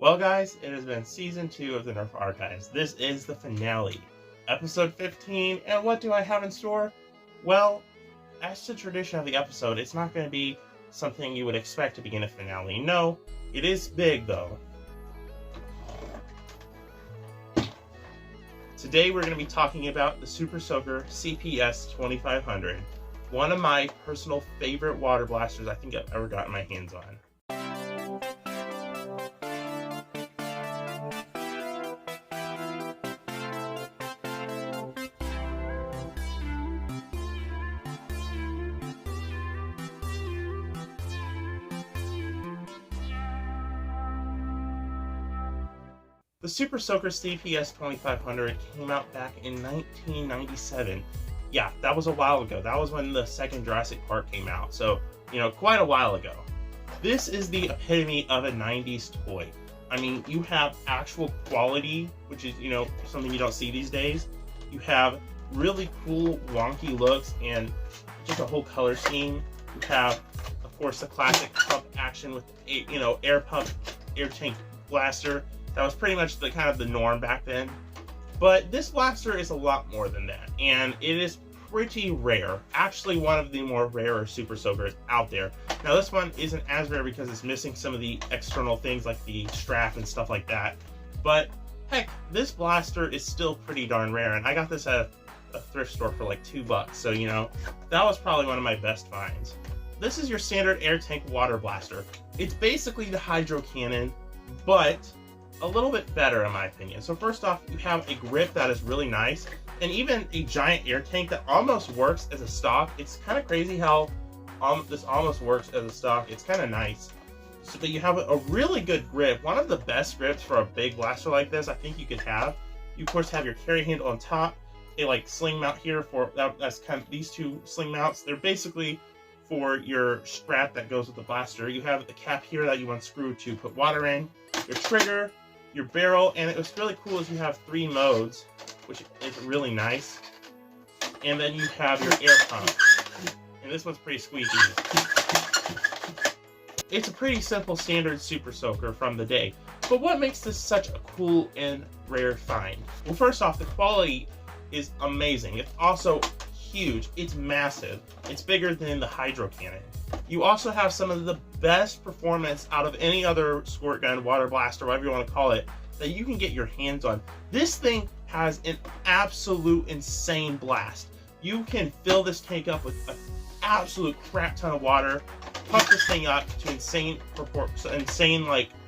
Well guys, it has been season 2 of the Nerf Archives. This is the finale, episode 15, and what do I have in store? Well, as to tradition of the episode, it's not going to be something you would expect to be in a finale. No, it is big though. Today we're going to be talking about the Super Soaker CPS 2500, one of my personal favorite water blasters I think I've ever gotten my hands on. The Super Soaker CPS 2500 came out back in 1997. Yeah, that was a while ago. That was when the second Jurassic Park came out. So, quite a while ago. This is the epitome of a 90s toy. I mean, you have actual quality, which is, something you don't see these days. You have really cool, wonky looks and just a whole color scheme. You have, of course, the classic pump action with, air pump, air tank blaster. That was pretty much the kind of the norm back then. But this blaster is a lot more than that, and it is pretty rare. Actually, one of the more rarer Super Soakers out there. Now, this one isn't as rare because it's missing some of the external things like the strap and stuff like that. But heck, this blaster is still pretty darn rare, and I got this at a thrift store for like $2. So, that was probably one of my best finds. This is your standard air tank water blaster. It's basically the hydro cannon, but a little bit better in my opinion. So first off, you have a grip that is really nice, and even a giant air tank that almost works as a stock. It's kind of crazy how this almost works as a stock. It's kind of nice. So that you have a really good grip, one of the best grips for a big blaster like this I think you could have. You of course have your carry handle on top, a sling mount here for that's kind of these two sling mounts. They're basically for your strap that goes with the blaster. You have the cap here that you unscrew to put water in, your trigger, your barrel, and what's really cool is you have 3 modes, which is really nice. And then you have your air pump, and this one's pretty squeaky. It's a pretty simple standard Super Soaker from the day, but what makes this such a cool and rare find? Well, first off, the quality is amazing. It's also huge. It's massive. It's bigger than the hydro cannon. You also have some of the best performance out of any other squirt gun, water blaster, whatever you want to call it, that you can get your hands on. This thing has an absolute insane blast. You can fill this tank up with an absolute crap ton of water, pump this thing up to insane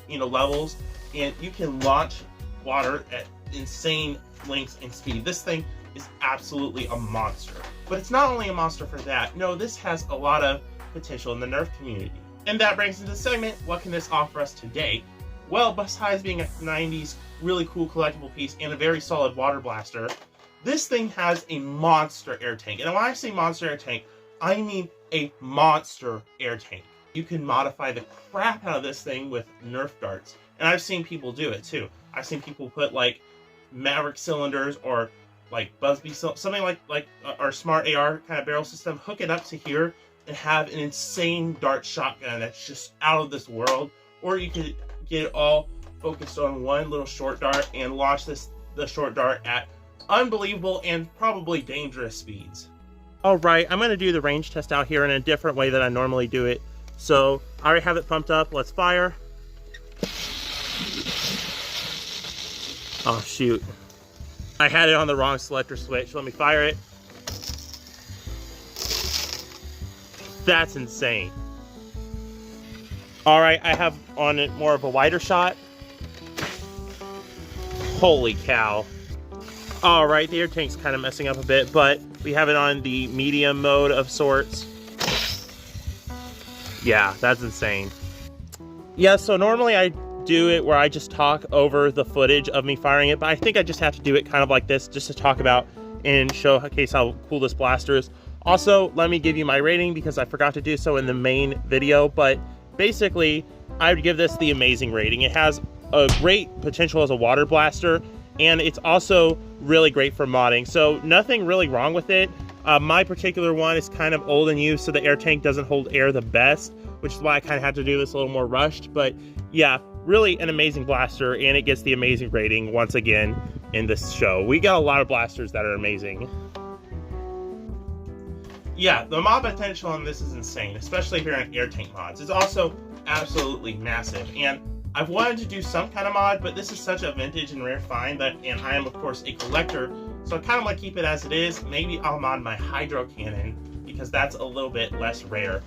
levels, and you can launch water at insane lengths and speed. This thing is absolutely a monster. But it's not only a monster for that. No, this has a lot of potential in the Nerf community. And that brings into the segment, what can this offer us today? Well, besides being a 90s really cool collectible piece and a very solid water blaster, this thing has a monster air tank. And when I say monster air tank, I mean a monster air tank. You can modify the crap out of this thing with Nerf darts. And I've seen people do it too. I've seen people put Maverick cylinders or Busby, something like our Smart AR kind of barrel system, hook it up to here and have an insane dart shotgun that's just out of this world. Or you could get it all focused on one little short dart and launch the short dart at unbelievable and probably dangerous speeds. Alright, I'm going to do the range test out here in a different way than I normally do it. So I already have it pumped up. Let's fire. Oh shoot. I had it on the wrong selector switch. Let me fire it. That's insane. Alright, I have on it more of a wider shot. Holy cow. Alright, the air tank's kind of messing up a bit, but we have it on the medium mode of sorts. Yeah, that's insane. Yeah, so normally I do it where I just talk over the footage of me firing it, but I think I just have to do it kind of like this just to talk about and showcase how cool this blaster is. Also, let me give you my rating because I forgot to do so in the main video, but basically I would give this the amazing rating. It has a great potential as a water blaster, and it's also really great for modding, so nothing really wrong with it. My particular one is kind of old and used, so the air tank doesn't hold air the best, which is why I kind of had to do this a little more rushed. But yeah, really an amazing blaster, and it gets the amazing rating once again in this show. We got a lot of blasters that are amazing. Yeah, the mod potential on this is insane, especially here in air tank mods. It's also absolutely massive, and I've wanted to do some kind of mod, but this is such a vintage and rare find that, and I am of course a collector, so I kind of want to keep it as it is. Maybe I'll mod my hydro cannon because that's a little bit less rare.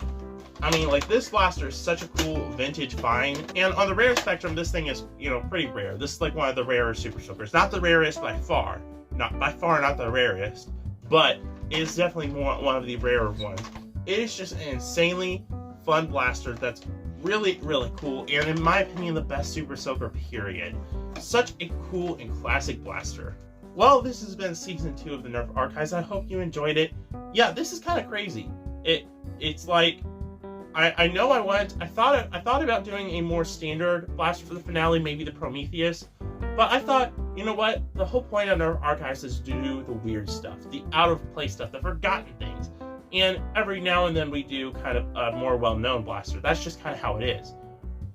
I mean, like, this blaster is such a cool vintage find, and on the rare spectrum, this thing is, you know, pretty rare. This is like one of the rarer Super Soakers. Not the rarest by far, not the rarest, but it is definitely one of the rarer ones. It is just an insanely fun blaster that's really, really cool, and in my opinion, the best Super Soaker, period. Such a cool and classic blaster. Well, this has been Season 2 of the Nerf Archives. I hope you enjoyed it. Yeah, this is kind of crazy. It's like, I know I thought about doing a more standard blaster for the finale, maybe the Prometheus, but I thought, you know what? The whole point of Nerf Archives is to do the weird stuff, the out-of-place stuff, the forgotten things. And every now and then we do kind of a more well-known blaster. That's just kind of how it is.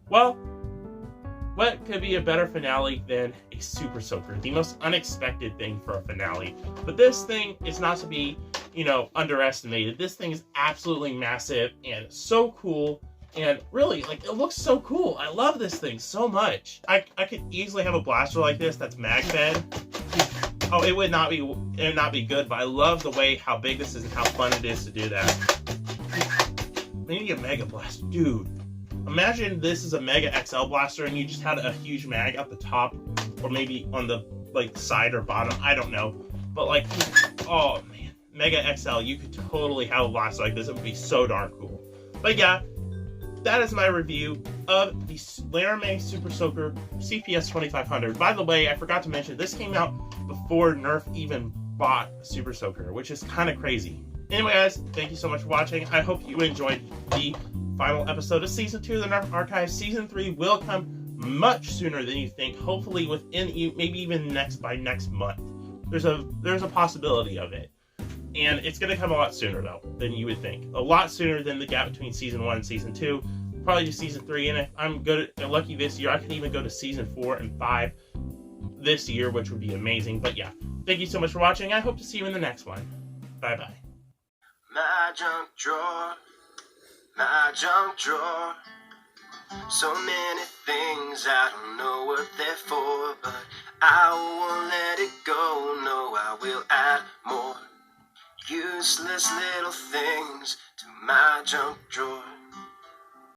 Well, what could be a better finale than a Super Soaker? The most unexpected thing for a finale. But this thing is not to be, you know, underestimated. This thing is absolutely massive and so cool. And really, like, it looks so cool. I love this thing so much. I could easily have a blaster like this that's mag-fed. Oh, it would not be good, but I love the way how big this is and how fun it is to do that. Maybe a Mega Blaster. Dude, imagine this is a Mega XL blaster and you just had a huge mag at the top, or maybe on the, like, side or bottom. I don't know. But, like, oh, man. Mega XL, you could totally have a blaster like this. It would be so darn cool. But, yeah, that is my review of the Laramie Super Soaker CPS 2500. By the way, I forgot to mention, this came out before Nerf even bought a Super Soaker, which is kind of crazy. Anyway, guys, thank you so much for watching. I hope you enjoyed the final episode of Season 2 of the Nerf Archives. Season 3 will come much sooner than you think. Hopefully within, maybe even by next month. There's a possibility of it. And it's going to come a lot sooner, though, than you would think. A lot sooner than the gap between Season 1 and Season 2. Probably to Season 3. And if I'm lucky this year, I could even go to Season 4 and 5 this year, which would be amazing. But yeah, thank you so much for watching. I hope to see you in the next one. Bye-bye. My junk drawer, my junk drawer. So many things, I don't know what they're for, but I won't let it go. No, I will add more useless little things to my junk drawer.